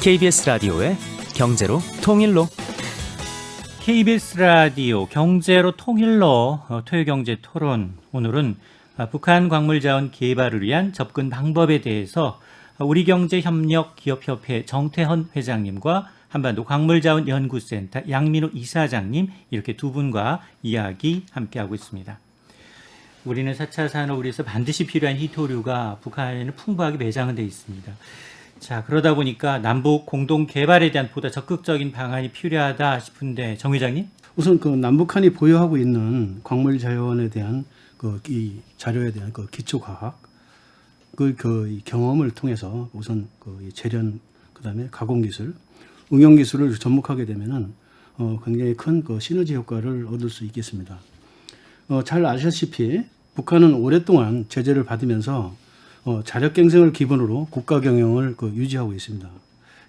KBS 라디오의 경제로 통일로. KBS 라디오 경제로 통일로 토요경제 토론. 오늘은 북한 광물자원 개발을 위한 접근 방법에 대해서 우리경제협력기업협회 정태헌 회장님과 한반도 광물자원연구센터 양민호 이사장님, 이렇게 두 분과 이야기 함께하고 있습니다. 우리는 4차 산업을 위해서 반드시 필요한 희토류가 북한에는 풍부하게 매장은 되어 있습니다. 자, 그러다 보니까 남북 공동 개발에 대한 보다 적극적인 방안이 필요하다 싶은데, 정 회장님? 우선 그 남북한이 보유하고 있는 광물 자원에 대한 이 자료에 대한 기초 과학, 이 경험을 통해서 우선 이 재련, 그다음에 가공 기술, 응용 기술을 접목하게 되면은 굉장히 큰 시너지 효과를 얻을 수 있겠습니다. 잘 아시다시피 북한은 오랫동안 제재를 받으면서 자력 경쟁을 기본으로 국가 경영을 유지하고 있습니다.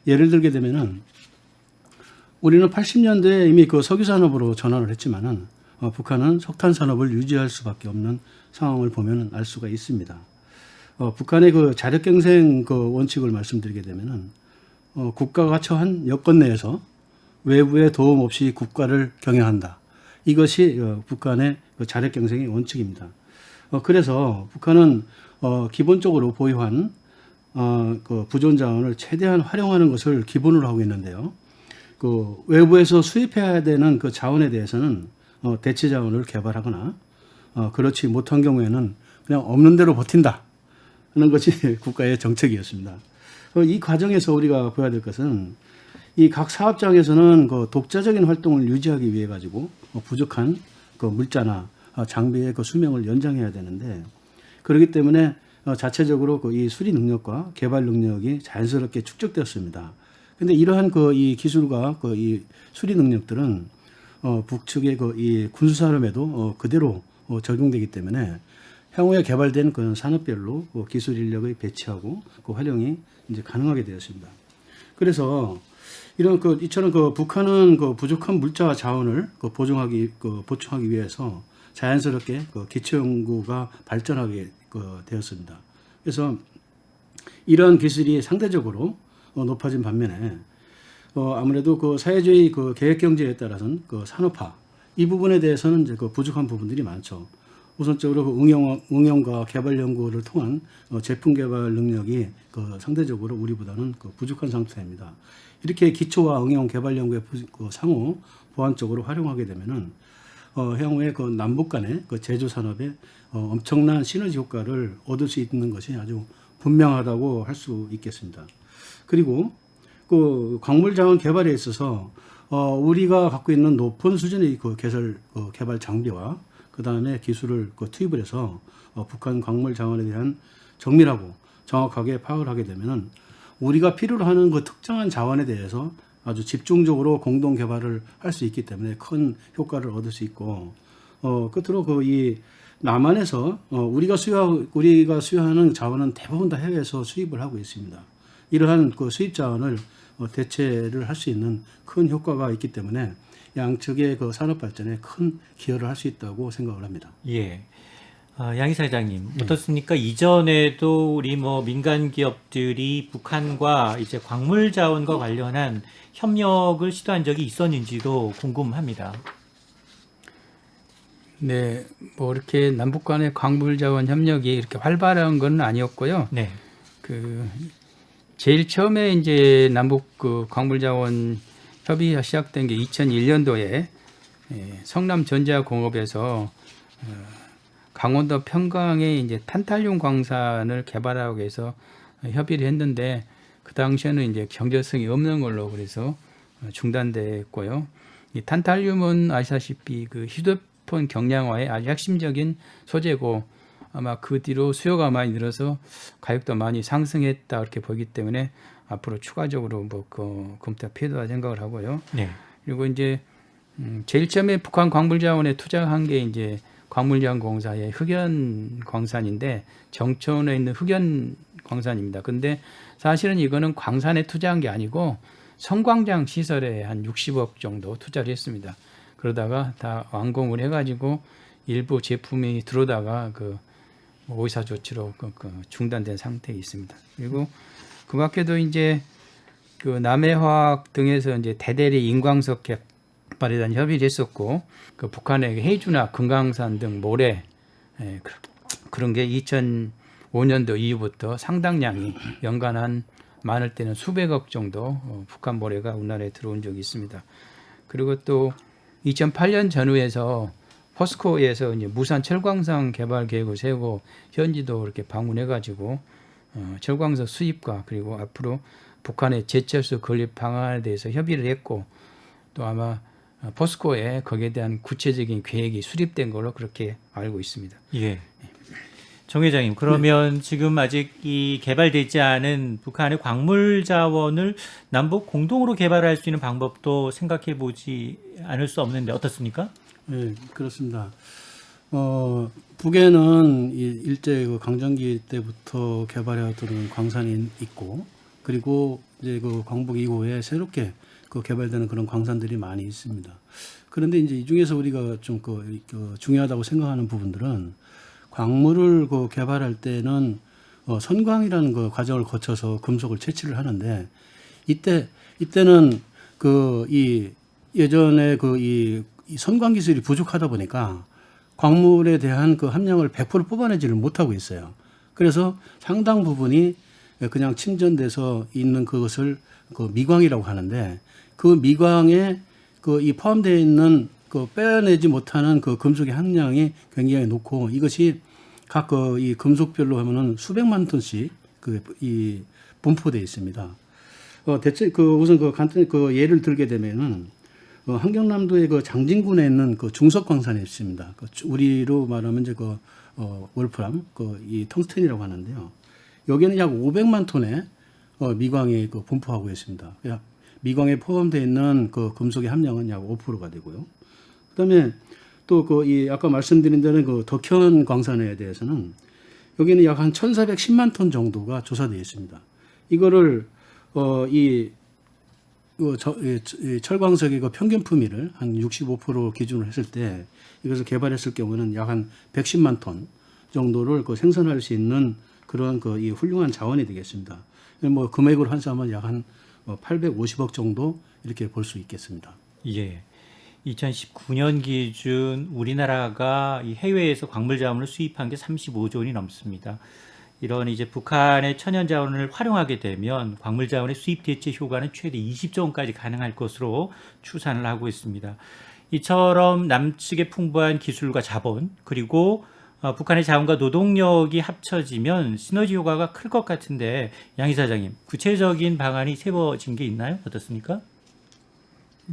예를 들게 되면은 우리는 80년대에 이미 석유 산업으로 전환을 했지만은 북한은 석탄 산업을 유지할 수밖에 없는 상황을 보면 알 수가 있습니다. 북한의 자력 경쟁 원칙을 말씀드리게 되면은 국가가 처한 여건 내에서 외부의 도움 없이 국가를 경영한다. 이것이 북한의 자력 경쟁의 원칙입니다. 그래서 북한은 기본적으로 보유한 부존 자원을 최대한 활용하는 것을 기본으로 하고 있는데요. 외부에서 수입해야 되는 자원에 대해서는 대체 자원을 개발하거나 그렇지 못한 경우에는 그냥 없는 대로 버틴다 하는 것이 국가의 정책이었습니다. 이 과정에서 우리가 봐야 될 것은 이 각 사업장에서는 독자적인 활동을 유지하기 위해 가지고 부족한 물자나 장비의 수명을 연장해야 되는데, 그렇기 때문에 자체적으로 이 수리 능력과 개발 능력이 자연스럽게 축적되었습니다. 그런데 이러한 이 기술과 이 수리 능력들은 북측의 이 군수산업에도 그대로 적용되기 때문에 향후에 개발된 산업별로 기술 인력의 배치하고 활용이 이제 가능하게 되었습니다. 그래서 이처럼 북한은 부족한 물자 자원을 보충하기 위해서 자연스럽게 기초 연구가 발전하게 되었습니다. 그래서 이러한 기술이 상대적으로 높아진 반면에 아무래도 사회주의 계획 경제에 따라서는 산업화, 이 부분에 대해서는 이제 부족한 부분들이 많죠. 우선적으로 응용과 개발 연구를 통한 제품 개발 능력이 상대적으로 우리보다는 부족한 상태입니다. 이렇게 기초와 응용 개발 연구의 상호 보완적으로 활용하게 되면은 향후에 남북 간의 제조 산업에 엄청난 시너지 효과를 얻을 수 있는 것이 아주 분명하다고 할 수 있겠습니다. 그리고 광물 자원 개발에 있어서 우리가 갖고 있는 높은 수준의 개발 장비와 그 다음에 기술을 투입을 해서 북한 광물 자원에 대한 정밀하고 정확하게 파악을 하게 되면은 우리가 필요로 하는 특정한 자원에 대해서 아주 집중적으로 공동 개발을 할 수 있기 때문에 큰 효과를 얻을 수 있고, 끝으로 이 남한에서 우리가 수요하는 자원은 대부분 다 해외에서 수입을 하고 있습니다. 이러한 수입 자원을 대체를 할 수 있는 큰 효과가 있기 때문에 양측의 산업 발전에 큰 기여를 할 수 있다고 생각을 합니다. 예. 양 이사장님, 어떻습니까? 이전에도 우리 민간 기업들이 북한과 이제 광물 자원과 관련한 협력을 시도한 적이 있었는지도 궁금합니다. 네, 이렇게 남북 간의 광물 자원 협력이 이렇게 활발한 건 아니었고요. 네. 제일 처음에 이제 남북 광물 자원 협의가 시작된 게 2001년도에 성남전자공업에서 강원도 평강에 이제 탄탈륨 광산을 개발하기 위해서 협의를 했는데, 그 당시에는 이제 경제성이 없는 걸로 그래서 중단됐고요. 이 탄탈륨은 아시다시피 휴대폰 경량화의 아주 핵심적인 소재고, 아마 그 뒤로 수요가 많이 늘어서 가격도 많이 상승했다 이렇게 보기 때문에 앞으로 추가적으로 검토가 필요하다 생각을 하고요. 네. 그리고 이제 제일 처음에 북한 광물 자원에 투자한 게 이제 광물자원공사의 흑연 광산인데, 정천에 있는 흑연 광산입니다. 근데 사실은 이거는 광산에 투자한 게 아니고 성광장 시설에 한 60억 정도 투자를 했습니다. 그러다가 다 완공을 해가지고 일부 제품이 들어오다가 의사 조치로 중단된 상태에 있습니다. 그리고 그 밖에도 이제 그 남해화학 등에서 이제 대대리 인광석 개발에 대한 협의를 했었고, 그 북한의 해주나 금강산 등 모래 그런 게 2005년도 이후부터 상당량이 연간 한 많을 때는 수백억 정도 북한 모래가 우리나라에 들어온 적이 있습니다. 그리고 또 2008년 전후에서 포스코에서 이제 무산 철광석 개발 계획을 세우고 현지도 이렇게 방문해가지고 철광석 수입과 그리고 앞으로 북한의 제철소 건립 방안에 대해서 협의를 했고, 또 아마 포스코에 거기에 대한 구체적인 계획이 수립된 걸로 그렇게 알고 있습니다. 예. 정 회장님, 그러면 지금 아직 이 개발되지 않은 북한의 광물 자원을 남북 공동으로 개발할 수 있는 방법도 생각해 보지 않을 수 없는데 어떻습니까? 네, 그렇습니다. 북에는 일제 그 강점기 때부터 개발해왔던 광산이 있고, 그리고 이제 그 광복 이후에 새롭게 그 개발되는 그런 광산들이 많이 있습니다. 그런데 이제 이 중에서 우리가 좀 중요하다고 생각하는 부분들은, 광물을 그 개발할 때는 선광이라는 그 과정을 거쳐서 금속을 채취를 하는데, 이때는 예전에 이 선광 기술이 부족하다 보니까 광물에 대한 그 함량을 100% 뽑아내지를 못하고 있어요. 그래서 상당 부분이 그냥 침전돼서 있는 그것을 그 미광이라고 하는데, 그 미광에 이 포함되어 있는 그 빼내지 못하는 그 금속의 함량이 굉장히 높고, 이것이 각 이 금속별로 하면은 수백만 톤씩 이 분포되어 있습니다. 대체 우선 간단히 예를 들게 되면은 함경남도의 장진군에 있는 중석 광산이 있습니다. 우리로 말하면 이제 월프람, 이 텅스텐이라고 하는데요. 여기는 약 500만 톤의 미광이 분포하고 있습니다. 미광에 포함되어 있는 금속의 함량은 약 5%가 되고요. 그다음에 또 아까 말씀드린 대로 덕현 광산에 대해서는 여기는 약 한 1,410만 톤 정도가 조사되어 있습니다. 이거를 이 철광석의 평균 품위를 한 65% 기준으로 했을 때, 이것을 개발했을 경우는 약 한 110만 톤 정도를 생산할 수 있는 그런 이 훌륭한 자원이 되겠습니다. 금액으로 환산하면 약 한 850억 정도 이렇게 볼 수 있겠습니다. 예. 2019년 기준 우리나라가 이 해외에서 광물 자원을 수입한 게 35조 원이 넘습니다. 이런 이제 북한의 천연 자원을 활용하게 되면 광물 자원의 수입 대체 효과는 최대 20조 원까지 가능할 것으로 추산을 하고 있습니다. 이처럼 남측의 풍부한 기술과 자본, 그리고 북한의 자원과 노동력이 합쳐지면 시너지 효과가 클 것 같은데, 양 이사장님, 구체적인 방안이 세워진 게 있나요? 어떻습니까?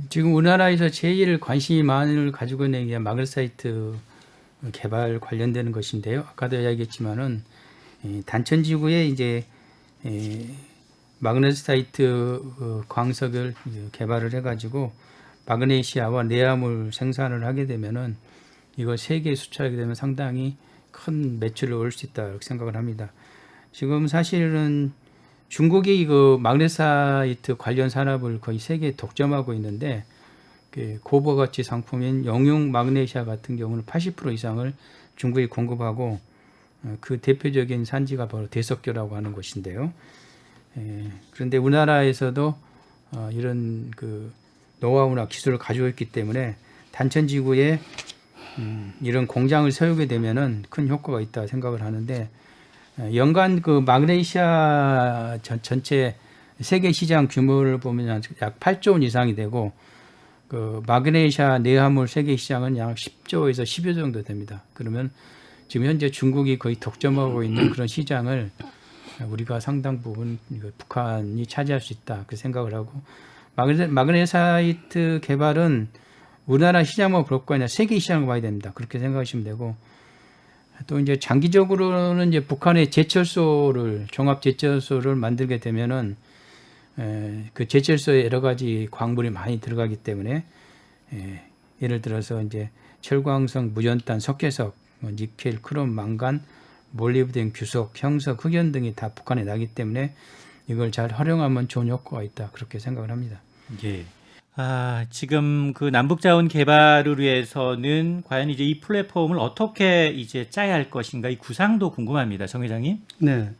지금 우리나라에서 제일 관심이 많은 가지고 있는 게 마그네사이트 개발 관련되는 것인데요. 아까도 이야기했지만은 단천지구에 이제 마그네사이트 광석을 개발을 해가지고 마그네시아와 내화물 생산을 하게 되면은 이걸 세계에 수출하게 되면 상당히 큰 매출을 얻을 수 있다 이렇게 생각을 합니다. 지금 사실은 중국이 마그네사이트 관련 산업을 거의 세계에 독점하고 있는데, 고부가 가치 상품인 영융 마그네시아 같은 경우는 80% 이상을 중국이 공급하고, 그 대표적인 산지가 바로 대석교라고 하는 곳인데요. 그런데 우리나라에서도 이런 노하우나 기술을 가지고 있기 때문에 단천지구에 이런 공장을 세우게 되면은 큰 효과가 있다 생각을 하는데, 연간 마그네시아 전체 세계 시장 규모를 보면 약 8조 원 이상이 되고, 마그네시아 내화물 세계 시장은 약 10조에서 10여 정도 됩니다. 그러면 지금 현재 중국이 거의 독점하고 있는 그런 시장을 우리가 상당 부분 북한이 차지할 수 있다 그 생각을 하고, 마그네사이트 개발은 우리나라 시장만 볼 거 아니라 세계 시장을 봐야 됩니다. 그렇게 생각하시면 되고, 또 이제 장기적으로는 이제 북한의 종합 제철소를 만들게 되면은 그 제철소에 여러 가지 광물이 많이 들어가기 때문에 예를 들어서 이제 철광석, 무연탄, 석회석, 니켈, 크롬, 망간, 몰리브덴, 규석, 형석, 흑연 등이 다 북한에 나기 때문에 이걸 잘 활용하면 좋은 효과가 있다 그렇게 생각을 합니다. 예. 지금 남북 자원 개발을 위해서는 과연 이제 이 플랫폼을 어떻게 이제 짜야 할 것인가, 이 구상도 궁금합니다. 정 회장님. 네.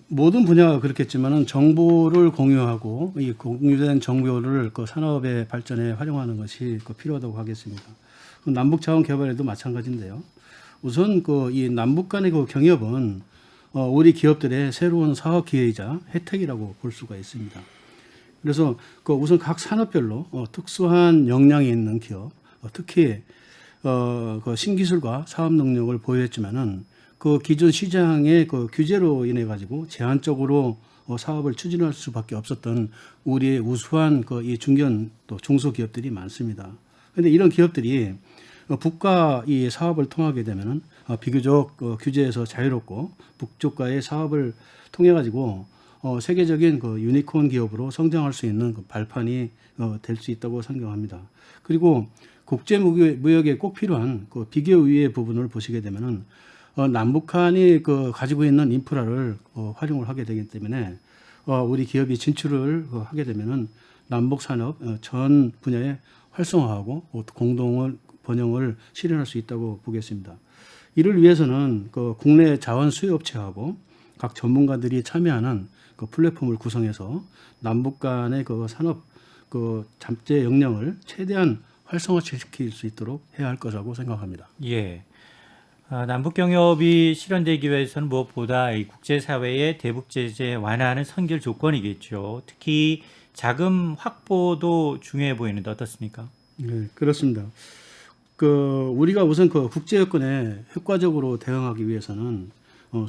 모든 분야가 그렇겠지만은 정보를 공유하고 이 공유된 정보를 그 산업의 발전에 활용하는 것이 필요하다고 하겠습니다. 남북 자원 개발에도 마찬가지인데요. 우선 이 남북 간의 경협은 우리 기업들의 새로운 사업 기회이자 혜택이라고 볼 수가 있습니다. 그래서 우선 각 산업별로 특수한 역량이 있는 기업, 특히 신기술과 사업 능력을 보유했지만은 기존 시장의 규제로 인해 가지고 제한적으로 사업을 추진할 수밖에 없었던 우리의 우수한 이 중견 또 중소기업들이 많습니다. 그런데 이런 기업들이 북과 이 사업을 통하게 되면은 비교적 규제에서 자유롭고 북쪽과의 사업을 통해 가지고 세계적인 유니콘 기업으로 성장할 수 있는 발판이 될 수 있다고 생각합니다. 그리고 국제 무역에 꼭 필요한 비교 우위의 부분을 보시게 되면은 남북한이 가지고 있는 인프라를 활용을 하게 되기 때문에 우리 기업이 진출을 하게 되면은 남북 산업 전 분야에 활성화하고 공동을 번영을 실현할 수 있다고 보겠습니다. 이를 위해서는 국내 자원 수요 업체하고 각 전문가들이 참여하는 플랫폼을 구성해서 남북 간의 산업 잠재 역량을 최대한 활성화시킬 수 있도록 해야 할 거라고 생각합니다. 예. 남북 경협이 실현되기 위해서는 무엇보다 이 국제사회의 대북 제재 완화는 선결 조건이겠죠. 특히 자금 확보도 중요해 보이는데 어떻습니까? 네, 그렇습니다. 우리가 우선 국제 여건에 효과적으로 대응하기 위해서는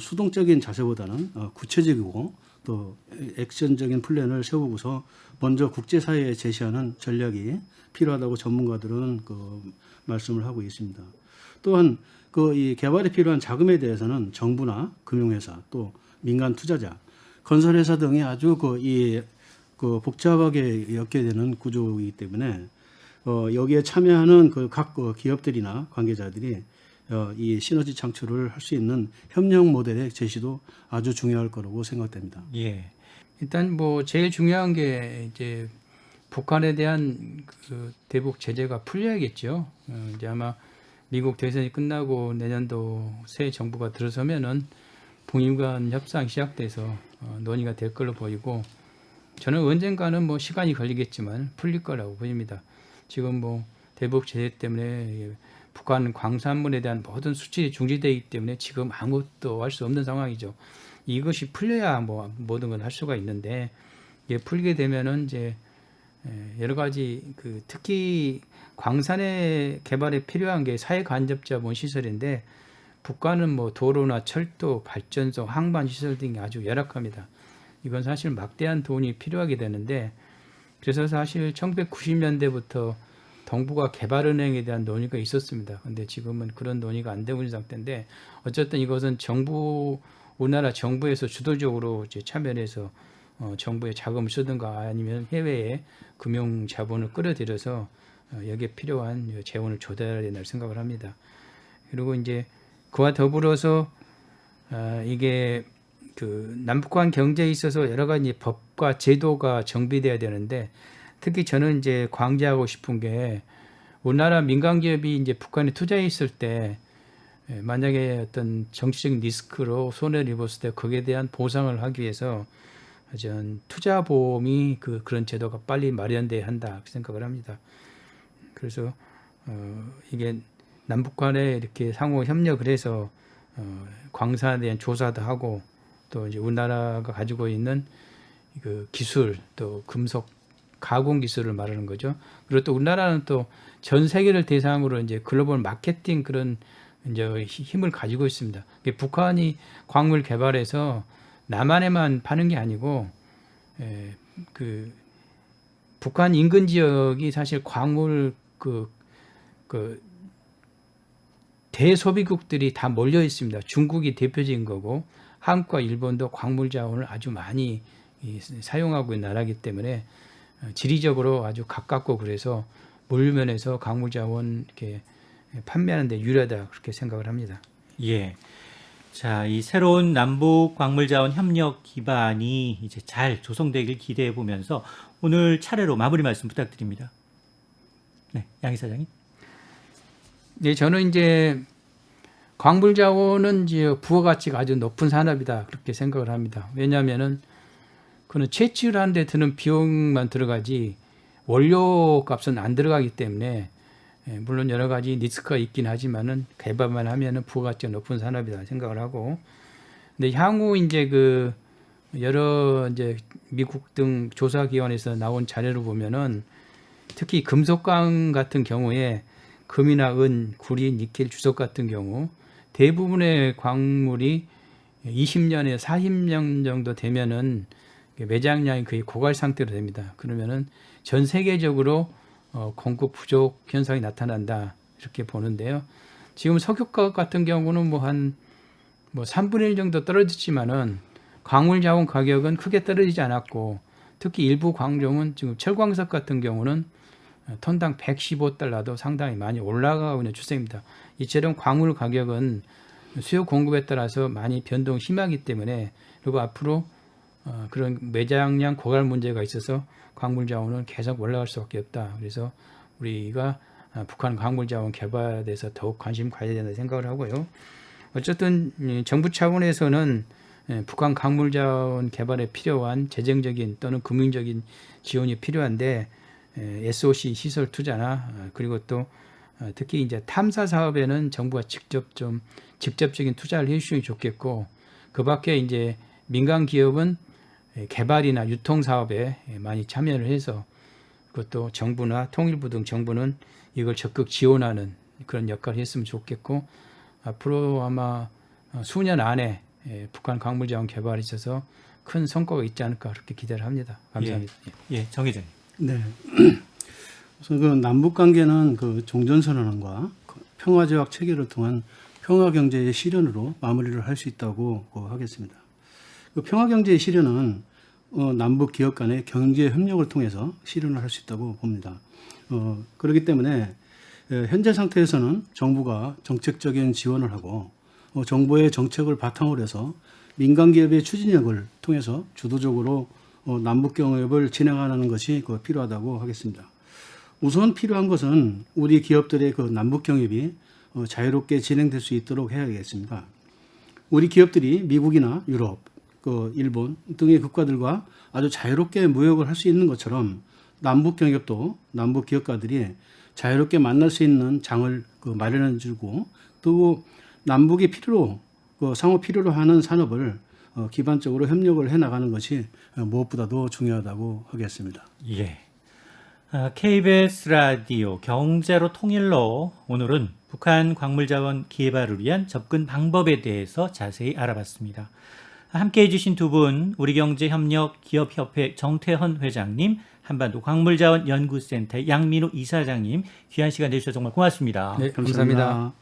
수동적인 자세보다는 구체적이고 또 액션적인 플랜을 세우고서 먼저 국제사회에 제시하는 전략이 필요하다고 전문가들은 말씀을 하고 있습니다. 또한 이 개발에 필요한 자금에 대해서는 정부나 금융회사 또 민간 투자자, 건설회사 등이 아주 복잡하게 엮게 되는 구조이기 때문에 여기에 참여하는 각 기업들이나 관계자들이 이 시너지 창출을 할 수 있는 협력 모델의 제시도 아주 중요할 거라고 생각됩니다. 예. 일단 제일 중요한 게 이제 북한에 대한 대북 제재가 풀려야겠죠. 이제 아마 미국 대선이 끝나고 내년도 새 정부가 들어서면은 북미 간 협상 시작돼서 논의가 될 걸로 보이고 저는 언젠가는 시간이 걸리겠지만 풀릴 거라고 보입니다. 지금 대북 제재 때문에 북한 광산물에 대한 모든 수출이 중지되기 때문에 지금 아무것도 할 수 없는 상황이죠. 이것이 풀려야 모든 걸 할 수가 있는데 이게 풀게 되면은 이제 여러 가지 특히 광산의 개발에 필요한 게 사회 간접자본 시설인데 북한은 도로나 철도, 발전소, 항만 시설 등이 아주 열악합니다. 이건 사실 막대한 돈이 필요하게 되는데 그래서 사실 1990년대부터 동북아 개발은행에 대한 논의가 있었습니다. 근데 지금은 그런 논의가 안 되고 있는 상태인데 어쨌든 이것은 우리나라 정부에서 주도적으로 이제 참여해서 정부의 자금을 쓰든가 아니면 해외에 금융 자본을 끌어들여서 여기에 필요한 재원을 조달해야 된다고 생각을 합니다. 그리고 이제 그와 더불어서 이게 남북한 경제에 있어서 여러 가지 법과 제도가 정비돼야 되는데 특히 저는 이제 강조하고 싶은 게 우리나라 민간 기업이 이제 북한에 투자했을 때 만약에 어떤 정치적인 리스크로 손해를 입었을 때 거기에 대한 보상을 하기 위해서 전 투자보험이 그런 제도가 빨리 마련돼야 한다 생각을 합니다. 그래서 이게 남북간에 이렇게 상호 협력을 해서 광산에 대한 조사도 하고 또 이제 우리나라가 가지고 있는 기술 또 금속 가공 기술을 말하는 거죠. 그리고 또 우리나라는 또 전 세계를 대상으로 이제 글로벌 마케팅 그런 이제 힘을 가지고 있습니다. 북한이 광물 개발해서 남한에만 파는 게 아니고 북한 인근 지역이 사실 광물 대소비국들이 다 몰려 있습니다. 중국이 대표적인 거고 한국과 일본도 광물 자원을 아주 많이 사용하고 있는 나라이기 때문에 지리적으로 아주 가깝고 그래서 물면에서 광물 자원 이렇게 판매하는 데 유리하다 그렇게 생각을 합니다. 예. 자, 이 새로운 남북 광물 자원 협력 기반이 이제 잘 조성되길 기대해 보면서 오늘 차례로 마무리 말씀 부탁드립니다. 네, 양 이사장님. 네, 저는 이제 광물 자원은 이제 부가가치가 아주 높은 산업이다 그렇게 생각을 합니다. 왜냐하면은 그는 채취를 하는데 드는 비용만 들어가지 원료 값은 안 들어가기 때문에 물론 여러 가지 리스크가 있긴 하지만은 개발만 하면은 부가가치가 높은 산업이다 생각을 하고, 근데 향후 이제 그 여러 이제 미국 등 조사기관에서 나온 자료를 보면은 특히 금속광 같은 경우에 금이나 은, 구리, 니켈, 주석 같은 경우 대부분의 광물이 20년에 40년 정도 되면은 매장량이 거의 고갈 상태로 됩니다. 그러면은 전 세계적으로 공급 부족 현상이 나타난다 이렇게 보는데요. 지금 석유가격 같은 경우는 뭐 3분의 1 정도 떨어졌지만은 광물 자원 가격은 크게 떨어지지 않았고, 특히 일부 광종은 지금 철광석 같은 경우는 톤당 115달러도 상당히 많이 올라가고 있는 추세입니다. 이처럼 광물 가격은 수요 공급에 따라서 많이 변동 심하기 때문에, 그리고 앞으로 그런 매장량 고갈 문제가 있어서 광물 자원은 계속 올라갈 수밖에 없다. 그래서 우리가 북한 광물 자원 개발에 대해서 더욱 관심 가져야 된다 생각을 하고요. 어쨌든 정부 차원에서는 북한 광물 자원 개발에 필요한 재정적인 또는 금융적인 지원이 필요한데, SOC 시설 투자나 그리고 또 특히 이제 탐사 사업에는 정부가 직접적인 투자를 해주시면 좋겠고, 그밖에 이제 민간 기업은 개발이나 유통 사업에 많이 참여를 해서, 그것도 정부나 통일부 등 정부는 이걸 적극 지원하는 그런 역할을 했으면 좋겠고, 앞으로 아마 수년 안에 북한 광물 자원 개발에 있어서 큰 성과가 있지 않을까 그렇게 기대를 합니다. 감사합니다. 예, 정 기자님. 네. 그래서 그 남북 관계는 그 종전선언과 평화조약 체결을 통한 평화 경제의 실현으로 마무리를 할 수 있다고 하겠습니다. 그 평화 경제의 실현은 남북 기업 간의 경제 협력을 통해서 실현을 할 수 있다고 봅니다. 그렇기 때문에 현재 상태에서는 정부가 정책적인 지원을 하고 정부의 정책을 바탕으로 해서 민간 기업의 추진력을 통해서 주도적으로 남북 경협을 진행하는 것이 필요하다고 하겠습니다. 우선 필요한 것은 우리 기업들의 그 남북 경협이 자유롭게 진행될 수 있도록 해야겠습니다. 우리 기업들이 미국이나 유럽, 일본 등의 국가들과 아주 자유롭게 무역을 할 수 있는 것처럼 남북 경협도 남북 기업가들이 자유롭게 만날 수 있는 장을 마련해 주고, 또 남북이 상호 필요로 하는 산업을 기반적으로 협력을 해 나가는 것이 무엇보다도 중요하다고 하겠습니다. 예. KBS 라디오 경제로 통일로 오늘은 북한 광물자원 개발을 위한 접근 방법에 대해서 자세히 알아봤습니다. 함께해 주신 두 분, 우리경제협력기업협회 정태헌 회장님, 한반도 광물자원 연구센터 양민우 이사장님, 귀한 시간 내주셔서 정말 고맙습니다. 네, 감사합니다.